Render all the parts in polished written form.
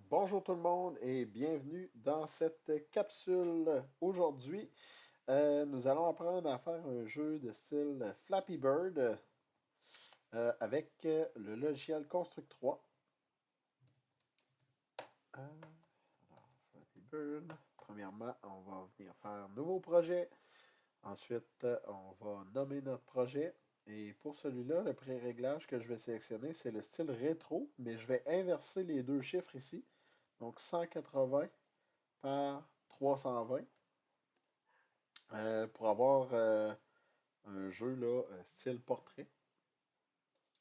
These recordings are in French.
Bonjour tout le monde et bienvenue dans cette capsule. Aujourd'hui, nous allons apprendre à faire un jeu de style Flappy Bird avec le logiciel Construct 3. Flappy Bird. Premièrement, on va venir faire nouveau projet. Ensuite, on va nommer notre projet. Et pour celui-là, le pré-réglage que je vais sélectionner, c'est le style rétro, mais je vais inverser les deux chiffres ici. Donc 180 par 320 pour avoir un jeu là, style portrait.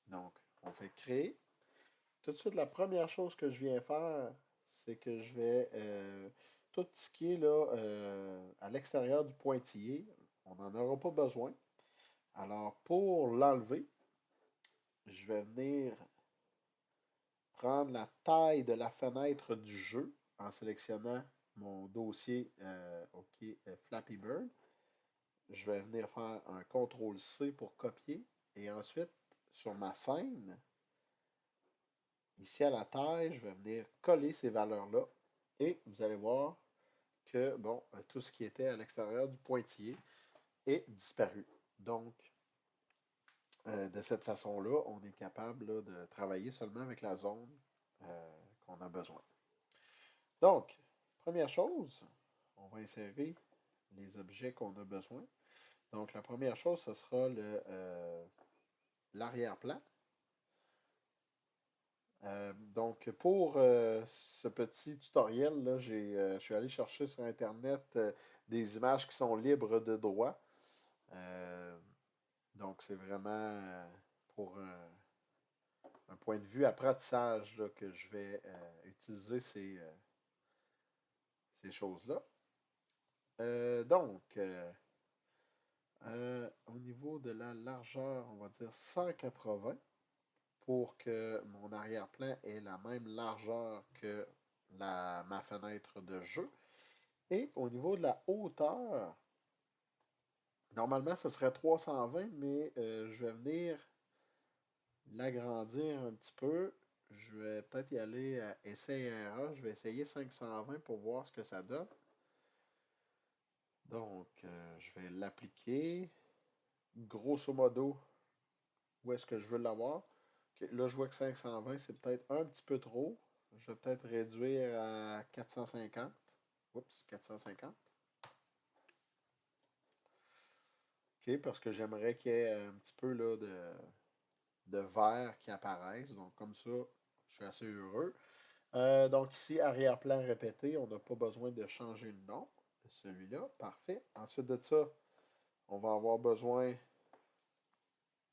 Donc, on fait créer. Tout de suite, la première chose que je viens faire, c'est que je vais tout ce qui est là, à l'extérieur du pointillé, on n'en aura pas besoin. Alors, pour l'enlever, je vais venir prendre la taille de la fenêtre du jeu en sélectionnant mon dossier OK Flappy Bird. Je vais venir faire un CTRL-C pour copier. Et ensuite, sur ma scène, ici à la taille, je vais venir coller ces valeurs-là. Et vous allez voir que, bon, tout ce qui était à l'extérieur du pointillé est disparu. Donc, de cette façon-là, on est capable là, de travailler seulement avec la zone qu'on a besoin. Donc, première chose, on va insérer les objets qu'on a besoin. Donc, la première chose, ce sera l'arrière-plan. Donc, pour ce petit tutoriel, là, je suis allé chercher sur Internet des images qui sont libres de droit. Euh, donc, c'est vraiment pour un point de vue apprentissage là, que je vais utiliser ces choses-là. Au niveau de la largeur, on va dire 180 pour que mon arrière-plan ait la même largeur que ma fenêtre de jeu. Et au niveau de la hauteur, normalement ce serait 320, mais je vais venir l'agrandir un petit peu. Je vais peut-être y aller à essai et erreur. Je vais essayer 520 pour voir ce que ça donne. Donc, je vais l'appliquer. Grosso modo, où est-ce que je veux l'avoir? Ok, là, je vois que 520, c'est peut-être un petit peu trop. Je vais peut-être réduire à 450. Oups, 450. OK, parce que j'aimerais qu'il y ait un petit peu là, de vert qui apparaissent. Donc, comme ça, je suis assez heureux. Donc, ici, arrière-plan répété, on n'a pas besoin de changer le nom de celui-là. Parfait. Ensuite de ça, on va avoir besoin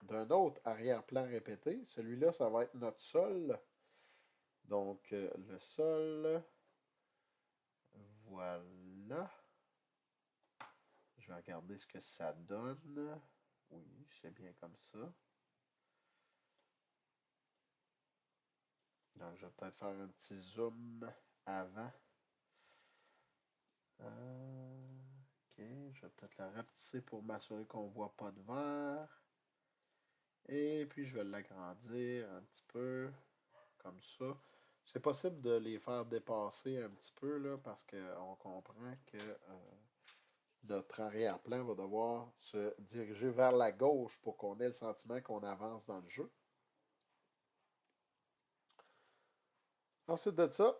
d'un autre arrière-plan répété. Celui-là, ça va être notre sol. Donc, le sol, voilà. Je vais regarder ce que ça donne. Oui, c'est bien comme ça. Donc, je vais peut-être faire un petit zoom avant. OK, je vais peut-être la rapetisser pour m'assurer qu'on ne voit pas de verre. Et puis, je vais l'agrandir un petit peu, comme ça. C'est possible de les faire dépasser un petit peu, là, parce qu'on comprend que notre arrière-plan va devoir se diriger vers la gauche pour qu'on ait le sentiment qu'on avance dans le jeu. Ensuite de ça,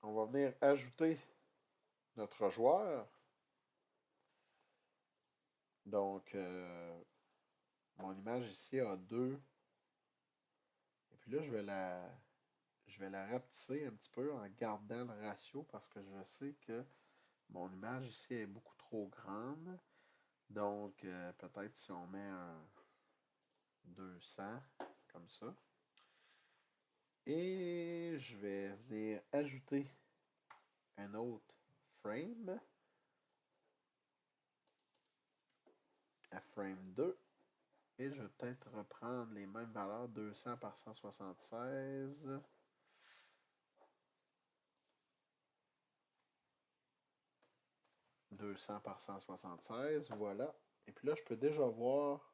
on va venir ajouter notre joueur. Donc, mon image ici a 2. Et puis là, je vais la rapetisser un petit peu en gardant le ratio parce que je sais que mon image ici est beaucoup trop grande. Donc, peut-être si on met un 200, comme ça. Et je vais venir ajouter un autre frame, à frame 2. Et je vais peut-être reprendre les mêmes valeurs, 200 par 176. 200 par 176, voilà. Et puis là, je peux déjà voir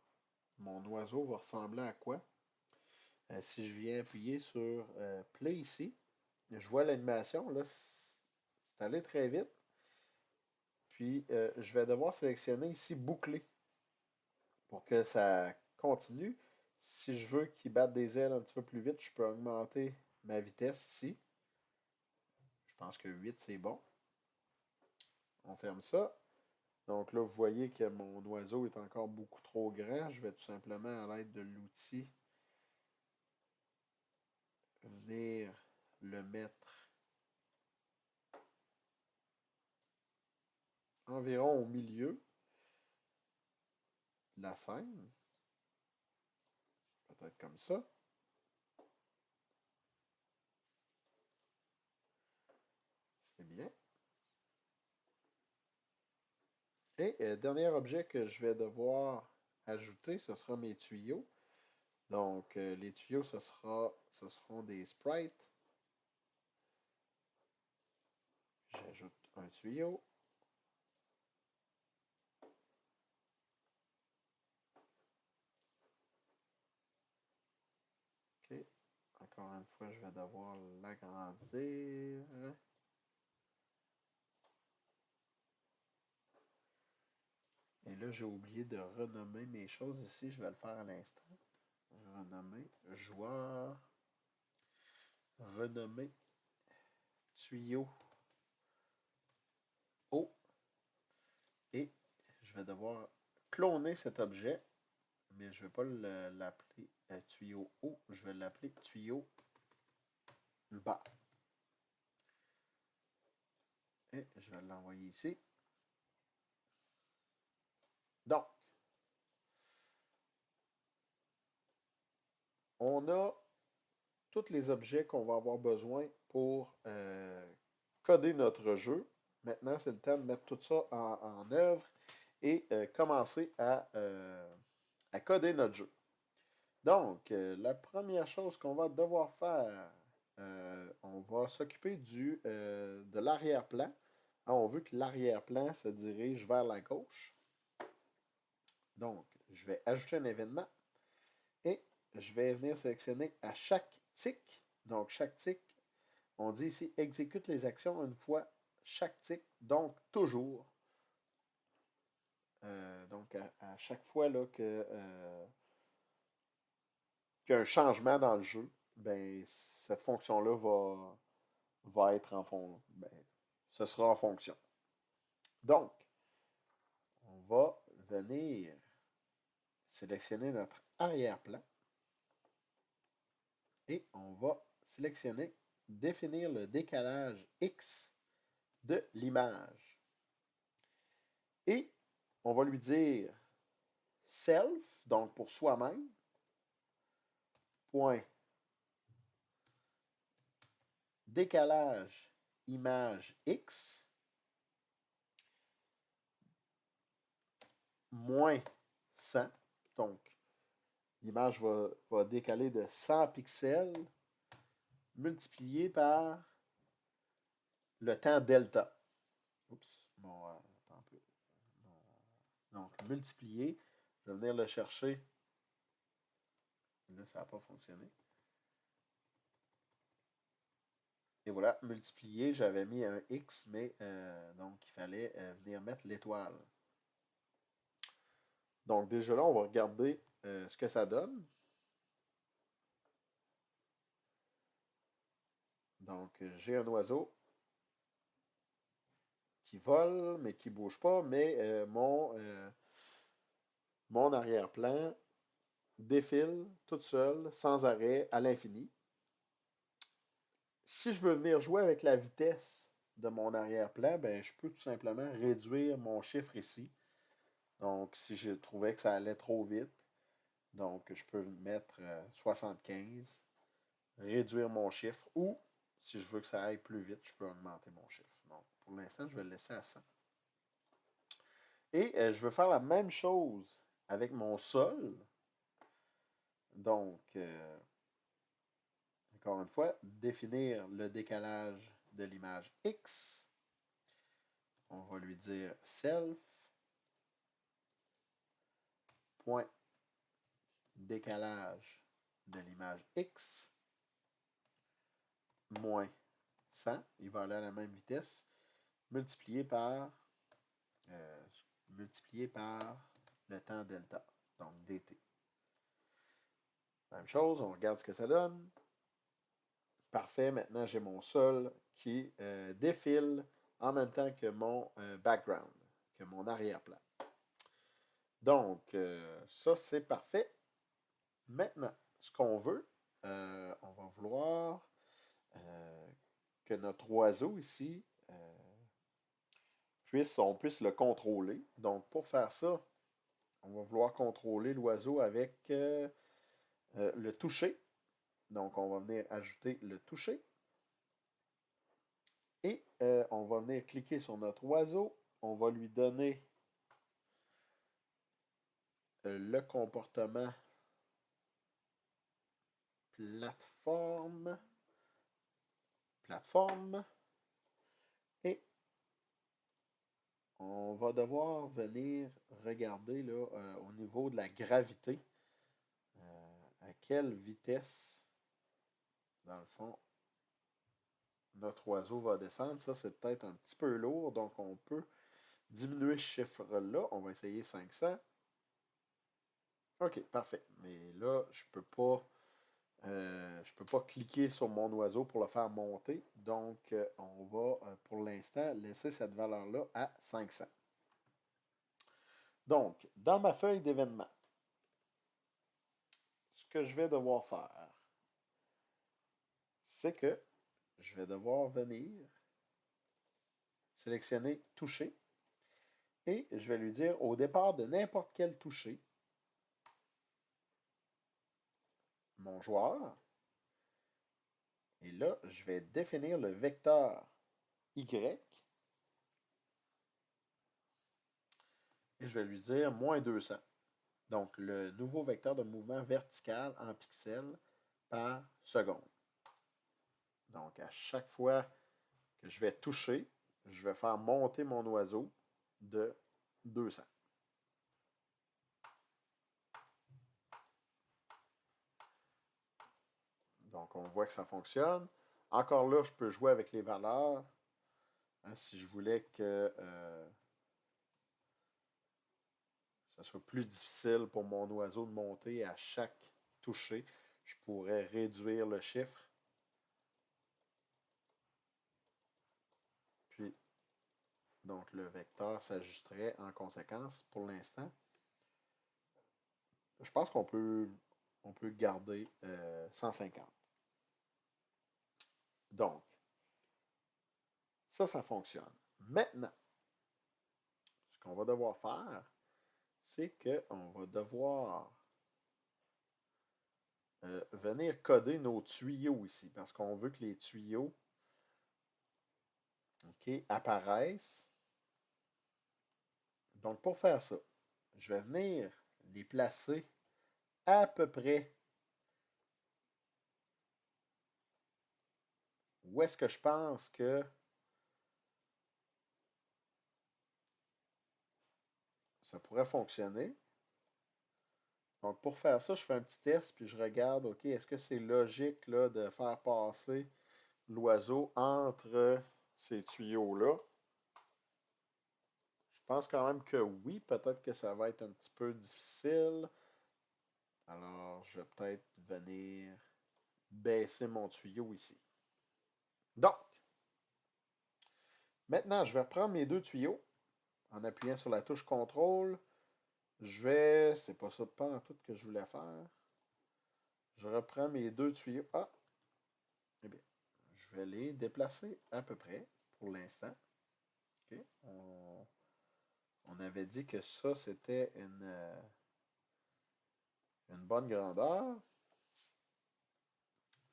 mon oiseau va ressembler à quoi. Si je viens appuyer sur Play ici, je vois l'animation, là, c'est allé très vite. Puis, je vais devoir sélectionner ici boucler pour que ça continue. Si je veux qu'il batte des ailes un petit peu plus vite, je peux augmenter ma vitesse ici. Je pense que 8, c'est bon. On ferme ça. Donc là, vous voyez que mon oiseau est encore beaucoup trop grand. Je vais tout simplement, à l'aide de l'outil, venir le mettre environ au milieu de la scène. Peut-être comme ça. C'est bien. Et dernier objet que je vais devoir ajouter, ce sera mes tuyaux. Donc, les tuyaux, ce seront des sprites. J'ajoute un tuyau. OK. Encore une fois, je vais devoir l'agrandir. Et là, j'ai oublié de renommer mes choses ici. Je vais le faire à l'instant. Renommer joueur. Renommer tuyau eau. Et je vais devoir cloner cet objet. Mais je ne vais pas l'appeler tuyau haut. Je vais l'appeler tuyau bas. Et je vais l'envoyer ici. Donc, on a tous les objets qu'on va avoir besoin pour coder notre jeu. Maintenant, c'est le temps de mettre tout ça en œuvre et commencer à coder notre jeu. Donc, la première chose qu'on va devoir faire, on va s'occuper de l'arrière-plan. On veut que l'arrière-plan se dirige vers la gauche. Donc, je vais ajouter un événement et je vais venir sélectionner à chaque tic. Donc, chaque tic, on dit ici exécute les actions une fois chaque tic, donc toujours. Donc, à chaque fois là, qu'il y a un changement dans le jeu, ben, cette fonction-là va être en fond. Ben, ce sera en fonction. Donc, on va venir sélectionner notre arrière-plan et on va sélectionner définir le décalage X de l'image. Et on va lui dire self, donc pour soi-même, point décalage image X moins 100. Donc, l'image va décaler de 100 pixels multiplié par le temps delta. Oups, bon, attends un peu. Donc, multiplié, je vais venir le chercher. Là, ça n'a pas fonctionné. Et voilà, multiplié, j'avais mis un X, mais donc il fallait venir mettre l'étoile. Donc déjà là, on va regarder ce que ça donne. Donc j'ai un oiseau qui vole, mais qui ne bouge pas, mais mon arrière-plan défile toute seule, sans arrêt, à l'infini. Si je veux venir jouer avec la vitesse de mon arrière-plan, ben, je peux tout simplement réduire mon chiffre ici. Donc, si je trouvais que ça allait trop vite, donc je peux mettre 75, réduire mon chiffre, ou si je veux que ça aille plus vite, je peux augmenter mon chiffre. Donc, pour l'instant, je vais le laisser à 100. Et je veux faire la même chose avec mon sol. Donc, encore une fois, définir le décalage de l'image X. On va lui dire self, point décalage de l'image X moins 100, il va aller à la même vitesse, multiplié par, euh, multiplié par le temps delta, donc dt. Même chose, on regarde ce que ça donne. Parfait, maintenant j'ai mon sol qui défile en même temps que mon background, que mon arrière-plan. Donc, ça c'est parfait. Maintenant, ce qu'on veut, on va vouloir que notre oiseau ici, on puisse le contrôler. Donc, pour faire ça, on va vouloir contrôler l'oiseau avec le toucher. Donc, on va venir ajouter le toucher. Et on va venir cliquer sur notre oiseau. On va lui donner le comportement plateforme. Et on va devoir venir regarder là, au niveau de la gravité, à quelle vitesse, dans le fond, notre oiseau va descendre. Ça, c'est peut-être un petit peu lourd, donc on peut diminuer ce chiffre-là. On va essayer 500. OK, parfait. Mais là, je peux pas cliquer sur mon oiseau pour le faire monter. Donc, on va, pour l'instant, laisser cette valeur-là à 500. Donc, dans ma feuille d'événements, ce que je vais devoir faire, c'est que je vais devoir venir sélectionner toucher et je vais lui dire au départ de n'importe quel toucher, mon joueur, et là, je vais définir le vecteur Y et je vais lui dire moins 200. Donc, le nouveau vecteur de mouvement vertical en pixels par seconde. Donc, à chaque fois que je vais toucher, je vais faire monter mon oiseau de 200. Donc, on voit que ça fonctionne. Encore là, je peux jouer avec les valeurs. Hein, si je voulais que ça soit plus difficile pour mon oiseau de monter à chaque toucher, je pourrais réduire le chiffre. Puis, donc, le vecteur s'ajusterait en conséquence. Pour l'instant, je pense qu'on peut garder 150. Donc, ça fonctionne. Maintenant, ce qu'on va devoir faire, c'est qu'on va devoir venir coder nos tuyaux ici, parce qu'on veut que les tuyaux apparaissent. Donc, pour faire ça, je vais venir les placer à peu près où est-ce que je pense que ça pourrait fonctionner. Donc, pour faire ça, je fais un petit test, puis je regarde, OK, est-ce que c'est logique là, de faire passer l'oiseau entre ces tuyaux-là? Je pense quand même que oui, peut-être que ça va être un petit peu difficile. Alors, je vais peut-être venir baisser mon tuyau ici. Donc, maintenant, je vais reprendre mes deux tuyaux en appuyant sur la touche contrôle. C'est pas ça pas en tout que je voulais faire. Je reprends mes deux tuyaux. Ah, eh bien, je vais les déplacer à peu près pour l'instant. OK. On avait dit que ça, c'était une bonne grandeur.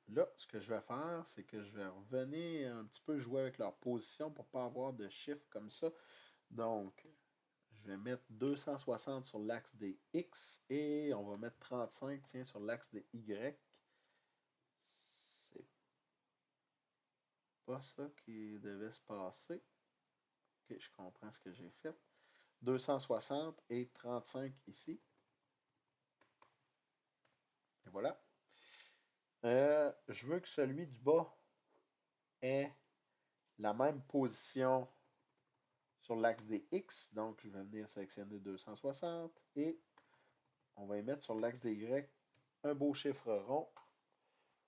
Là, ce que je vais faire, c'est que je vais revenir un petit peu jouer avec leur position pour ne pas avoir de chiffres comme ça. Donc, je vais mettre 260 sur l'axe des X et on va mettre 35, tiens, sur l'axe des Y. C'est pas ça qui devait se passer. Ok, je comprends ce que j'ai fait. 260 et 35 ici. Et voilà. Je veux que celui du bas ait la même position sur l'axe des X. Donc, je vais venir sélectionner 260 et on va y mettre sur l'axe des Y un beau chiffre rond,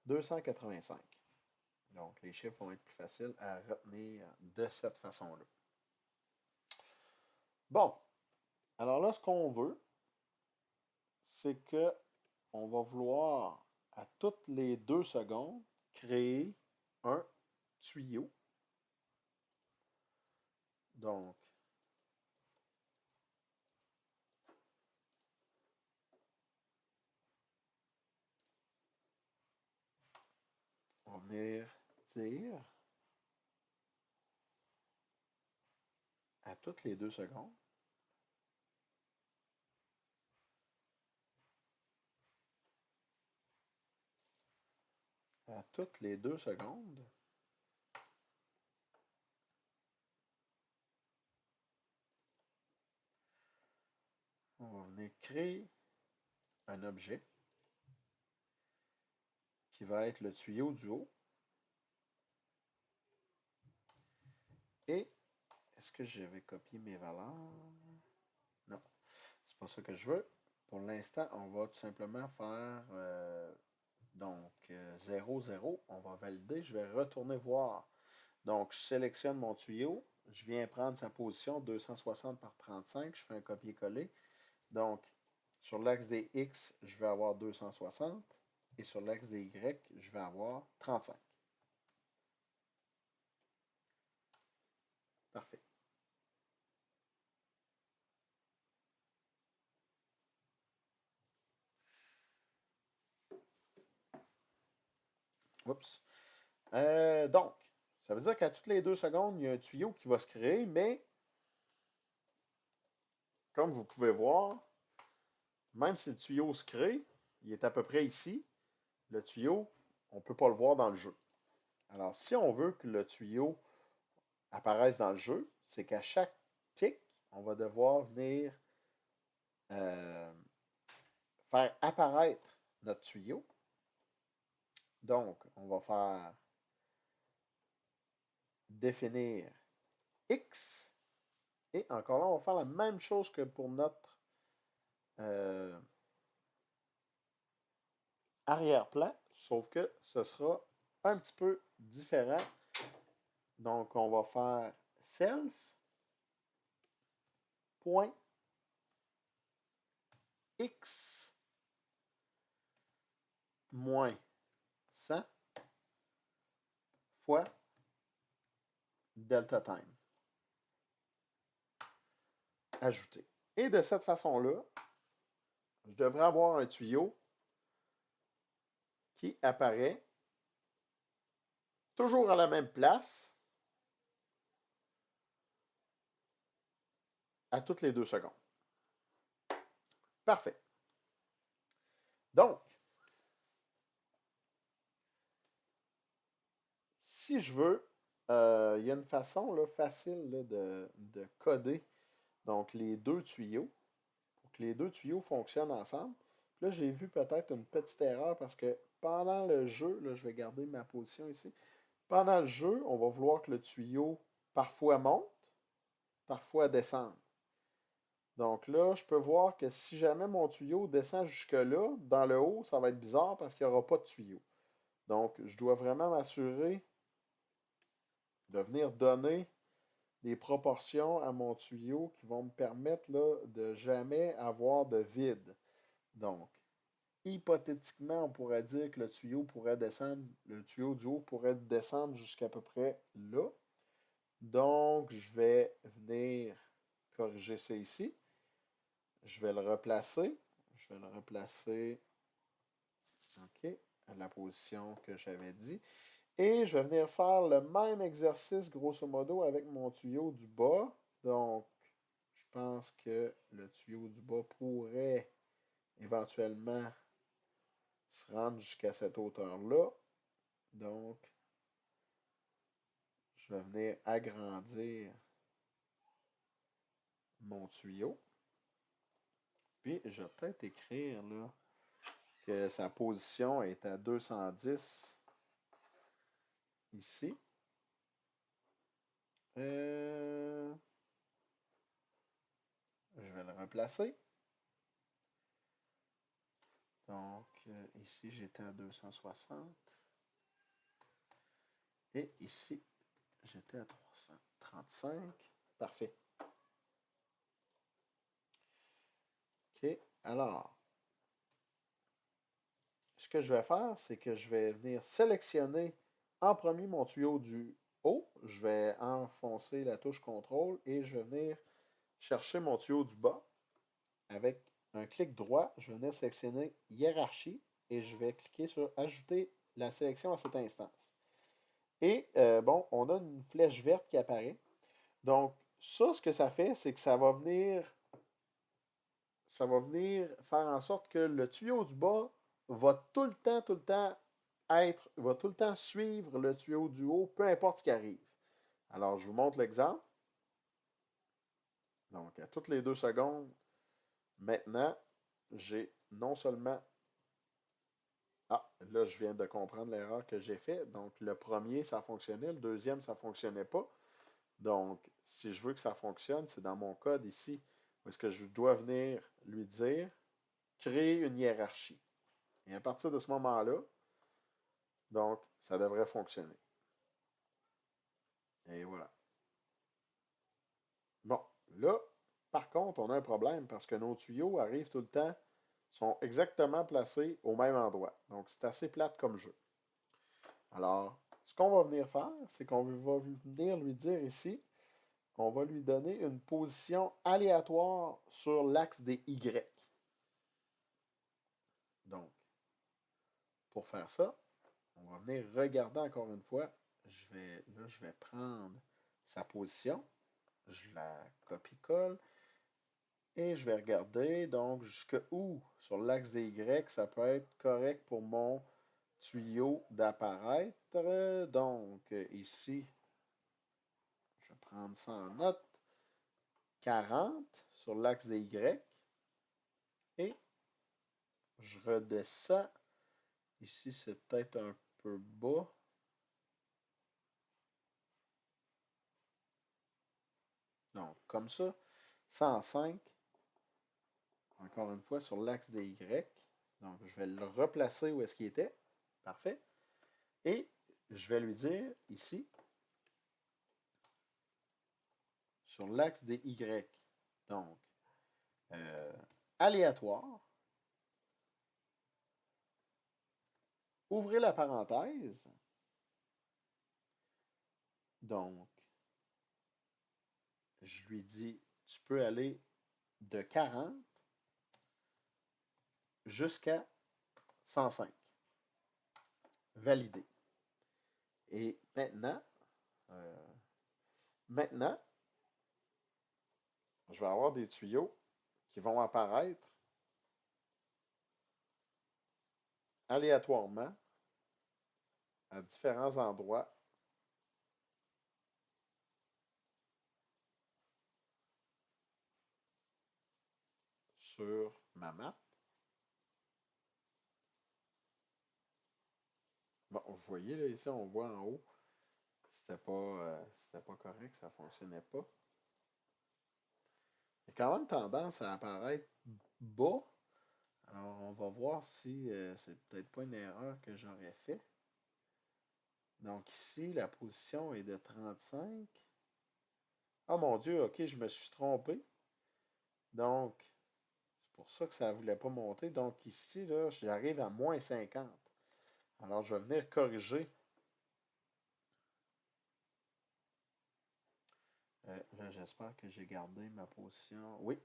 285. Donc, les chiffres vont être plus faciles à retenir de cette façon-là. Bon, alors là, ce qu'on veut, c'est que on va vouloir, à toutes les 2 secondes, créer un tuyau. Donc, on va venir dire à toutes les 2 secondes, à toutes les 2 secondes, on va venir créer un objet qui va être le tuyau du haut. Et est-ce que j'avais copié mes valeurs? Non, c'est pas ça que je veux. Pour l'instant, on va tout simplement faire donc 0, 0. On va valider. Je vais retourner voir. Donc, je sélectionne mon tuyau. Je viens prendre sa position 260 par 35. Je fais un copier-coller. Donc, sur l'axe des X, je vais avoir 260. Et sur l'axe des Y, je vais avoir 35. Parfait. Oups. Donc, ça veut dire qu'à toutes les 2 secondes, il y a un tuyau qui va se créer, mais comme vous pouvez voir, même si le tuyau se crée, il est à peu près ici, le tuyau, on ne peut pas le voir dans le jeu. Alors, si on veut que le tuyau apparaisse dans le jeu, c'est qu'à chaque tic, on va devoir venir faire apparaître notre tuyau. Donc, on va faire définir X. Et encore là, on va faire la même chose que pour notre arrière-plan, sauf que ce sera un petit peu différent. Donc, on va faire self point x moins 100 fois delta time. Ajouter. Et de cette façon-là, je devrais avoir un tuyau qui apparaît toujours à la même place à toutes les 2 secondes. Parfait. Donc, si je veux, il y a une façon là, facile là, de coder donc, les 2 tuyaux pour que les 2 tuyaux fonctionnent ensemble. Puis là, j'ai vu peut-être une petite erreur parce que pendant le jeu, là, je vais garder ma position ici. Pendant le jeu, on va vouloir que le tuyau parfois monte, parfois descende. Donc là, je peux voir que si jamais mon tuyau descend jusque-là, dans le haut, ça va être bizarre parce qu'il n'y aura pas de tuyau. Donc, je dois vraiment m'assurer de venir donner des proportions à mon tuyau qui vont me permettre là, de jamais avoir de vide. Donc, hypothétiquement, on pourrait dire que le tuyau pourrait descendre, le tuyau du haut pourrait descendre jusqu'à peu près là. Donc, je vais venir corriger ça ici. Je vais le replacer. Je vais le replacer, OK, à la position que j'avais dit. Et je vais venir faire le même exercice, grosso modo, avec mon tuyau du bas. Donc, je pense que le tuyau du bas pourrait éventuellement se rendre jusqu'à cette hauteur-là. Donc, je vais venir agrandir mon tuyau. Puis, je vais peut-être écrire là que sa position est à 210 ici. Je vais le replacer. Donc, ici, j'étais à 260. Et ici, j'étais à 335. Parfait. OK. Alors, ce que je vais faire, c'est que je vais venir sélectionner en premier mon tuyau du haut. Je vais enfoncer la touche contrôle et je vais venir chercher mon tuyau du bas. Avec un clic droit, je vais venir sélectionner hiérarchie et je vais cliquer sur ajouter la sélection à cette instance. Et bon, on a une flèche verte qui apparaît. Donc, ça, ce que ça fait, c'est que ça va venir faire en sorte que le tuyau du bas va tout le temps va tout le temps suivre le tuyau du haut, peu importe ce qui arrive. Alors, je vous montre l'exemple. Donc, à toutes les 2 secondes, maintenant, j'ai non seulement... Ah, là, je viens de comprendre l'erreur que j'ai faite. Donc, le premier, ça fonctionnait. Le deuxième, ça ne fonctionnait pas. Donc, si je veux que ça fonctionne, c'est dans mon code ici, où est-ce que je dois venir lui dire créer une hiérarchie. Et à partir de ce moment-là, donc, ça devrait fonctionner. Et voilà. Bon, là, par contre, on a un problème parce que nos tuyaux arrivent tout le temps, sont exactement placés au même endroit. Donc, c'est assez plate comme jeu. Alors, ce qu'on va venir faire, c'est qu'on va venir lui dire ici, on va lui donner une position aléatoire sur l'axe des Y. Donc, pour faire ça, on va venir regarder encore une fois. Je vais prendre sa position. Je la copie-colle. Et je vais regarder, donc, jusque où sur l'axe des Y, ça peut être correct pour mon tuyau d'apparaître. Donc, ici, je vais prendre ça en note. 40 sur l'axe des Y. Et je redescends. Ici, c'est peut-être un peu bas. Donc, comme ça, 105. Encore une fois, sur l'axe des Y. Donc, je vais le replacer où est-ce qu'il était. Parfait. Et je vais lui dire ici, sur l'axe des Y. Donc, aléatoire. Ouvrez la parenthèse. Donc, je lui dis, tu peux aller de 40 jusqu'à 105. Validé. Et maintenant, je vais avoir des tuyaux qui vont apparaître aléatoirement à différents endroits sur ma map. Bon, vous voyez, là, ici, on voit en haut, c'était pas correct, ça ne fonctionnait pas. Il y a quand même tendance à apparaître bas. Alors, on va voir si c'est peut-être pas une erreur que j'aurais fait. Donc ici, la position est de 35. Oh mon Dieu, ok, je me suis trompé. Donc, c'est pour ça que ça ne voulait pas monter. Donc ici, là, j'arrive à moins 50. Alors, je vais venir corriger. Là, j'espère que j'ai gardé ma position. Oui.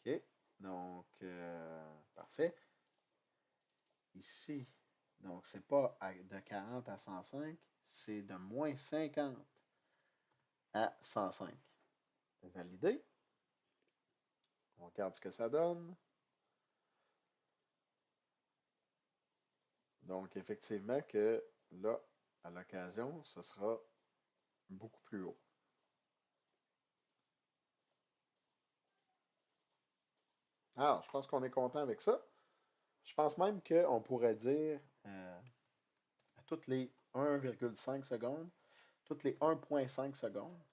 OK. Donc, parfait. Ici, donc, c'est pas de 40 à 105, c'est de moins 50 à 105. Validé. On regarde ce que ça donne. Donc, effectivement que là, à l'occasion, ce sera beaucoup plus haut. Alors, je pense qu'on est content avec ça. Je pense même qu'on pourrait dire à toutes les 1,5 secondes, toutes les 1,5 secondes,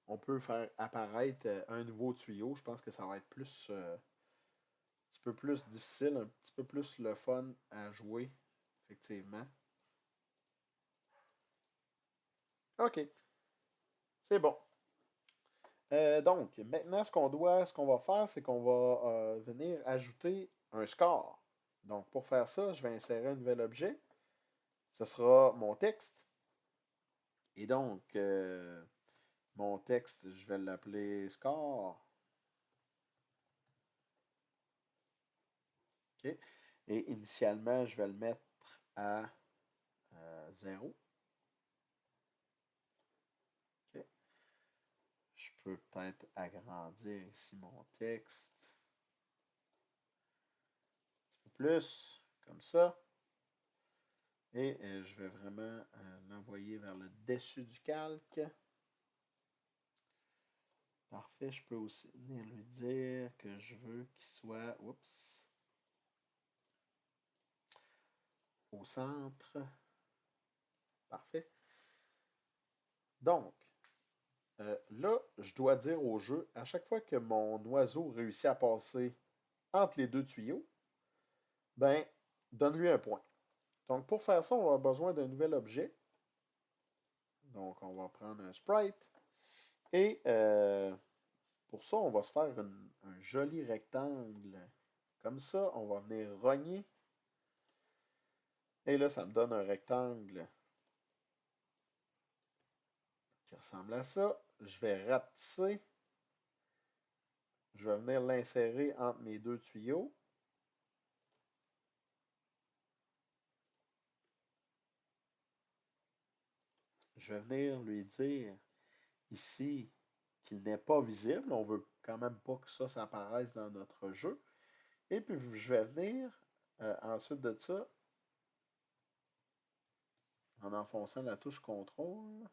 on peut faire apparaître un nouveau tuyau. Je pense que ça va être plus, un petit peu plus difficile, un petit peu plus le fun à jouer, effectivement. OK, c'est bon. Donc, maintenant, ce qu'on va faire, c'est qu'on va venir ajouter un score. Donc, pour faire ça, je vais insérer un nouvel objet. Ce sera mon texte. Et donc, mon texte, je vais l'appeler score. OK. Et initialement, je vais le mettre à 0. OK. Je peux peut-être agrandir ici mon texte un petit peu plus, comme ça. Et je vais vraiment l'envoyer vers le dessus du calque. Parfait, je peux aussi venir lui dire que je veux qu'il soit, oups, au centre. Parfait. Donc, là, je dois dire au jeu, à chaque fois que mon oiseau réussit à passer entre les deux tuyaux, ben, donne-lui un point. Donc, pour faire ça, on va avoir besoin d'un nouvel objet. Donc, on va prendre un sprite. Et pour ça, on va se faire un joli rectangle. Comme ça, on va venir rogner. Et là, ça me donne un rectangle qui ressemble à ça. Je vais rapetisser. Je vais venir l'insérer entre mes deux tuyaux. Je vais venir lui dire ici qu'il n'est pas visible. On veut quand même pas que ça apparaisse dans notre jeu. Et puis, je vais venir, ensuite de ça, en enfonçant la touche contrôle.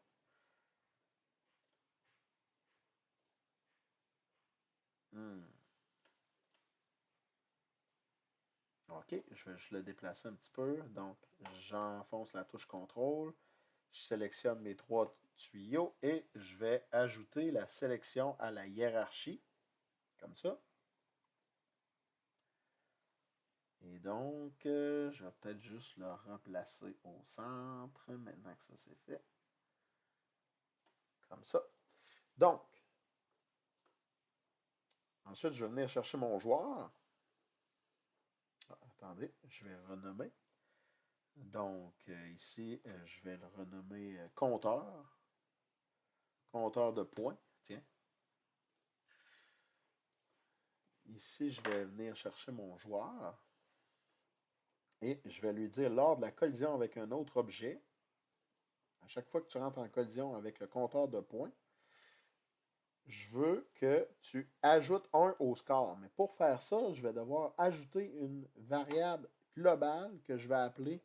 Hmm. OK, je vais juste le déplacer un petit peu. Donc, j'enfonce la touche contrôle. Je sélectionne mes trois tuyaux et je vais ajouter la sélection à la hiérarchie, comme ça. Et donc, je vais peut-être juste le remplacer au centre, maintenant que ça c'est fait. Comme ça. Donc, ensuite, je vais venir chercher mon joueur. Ah, attendez, je vais renommer. Donc, ici, je vais le renommer compteur. Compteur de points, tiens. Ici, je vais venir chercher mon joueur. Et je vais lui dire, lors de la collision avec un autre objet, à chaque fois que tu rentres en collision avec le compteur de points, je veux que tu ajoutes 1 au score. Mais pour faire ça, je vais devoir ajouter une variable globale que je vais appeler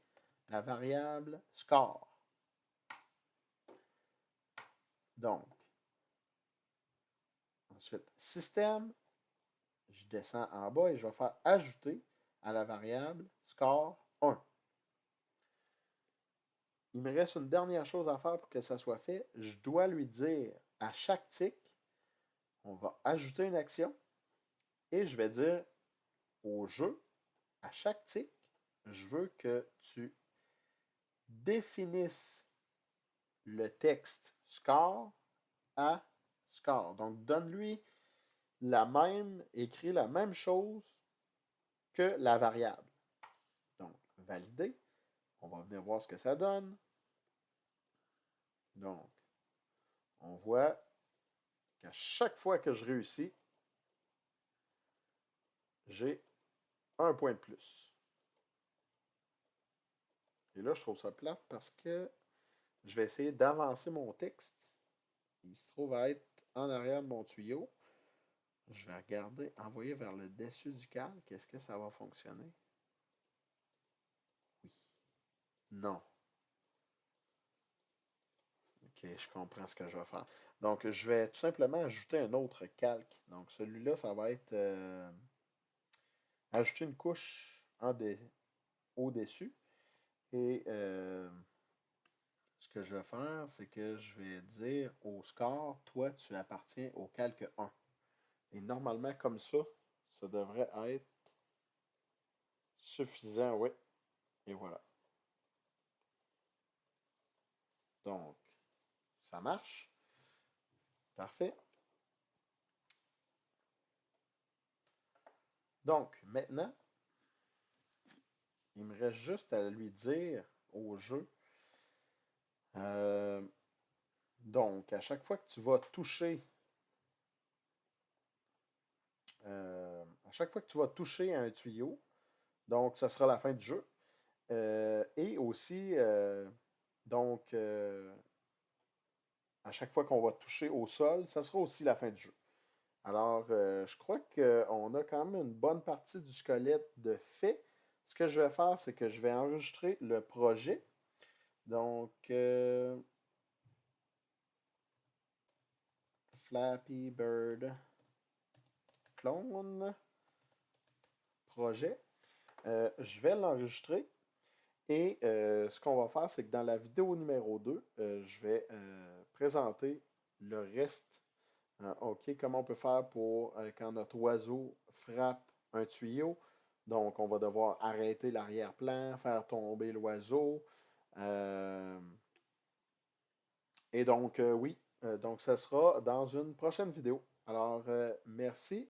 la variable score. Donc, ensuite, système, je descends en bas et je vais faire ajouter à la variable score 1. Il me reste une dernière chose à faire pour que ça soit fait. Je dois lui dire à chaque tic, on va ajouter une action et je vais dire au jeu, à chaque tic, je veux que tu définisses le texte score à score. Donc, donne-lui écris la même chose que la variable. Donc, valider. On va venir voir ce que ça donne. Donc, on voit qu'à chaque fois que je réussis, j'ai un point de plus. Et là, je trouve ça plate parce que je vais essayer d'avancer mon texte. Il se trouve à être en arrière de mon tuyau. Je vais regarder, envoyer vers le dessus du calque. Est-ce que ça va fonctionner? Oui. Non. OK, je comprends ce que je vais faire. Donc, je vais tout simplement ajouter un autre calque. Donc, celui-là, ça va être ajouter une couche au-dessus. Et ce que je vais faire, c'est que je vais dire au score, toi, tu appartiens au calque 1. Et normalement, comme ça devrait être suffisant, oui. Et voilà. Donc, ça marche. Parfait. Donc, maintenant, il me reste juste à lui dire au jeu. euh, donc, à chaque fois que tu vas toucher, à chaque fois que tu vas toucher un tuyau, donc ça sera la fin du jeu. Et aussi, donc, à chaque fois qu'on va toucher au sol, ça sera aussi la fin du jeu. Alors, je crois qu'on a quand même une bonne partie du squelette de fait. Ce que je vais faire, c'est que je vais enregistrer le projet. Donc, Flappy Bird clone projet. Je vais l'enregistrer. Et ce qu'on va faire, c'est que dans la vidéo numéro 2, je vais présenter le reste. OK, comment on peut faire pour quand notre oiseau frappe un tuyau. Donc, on va devoir arrêter l'arrière-plan, faire tomber l'oiseau. Euh, et donc, oui, donc ça sera dans une prochaine vidéo. Alors, merci.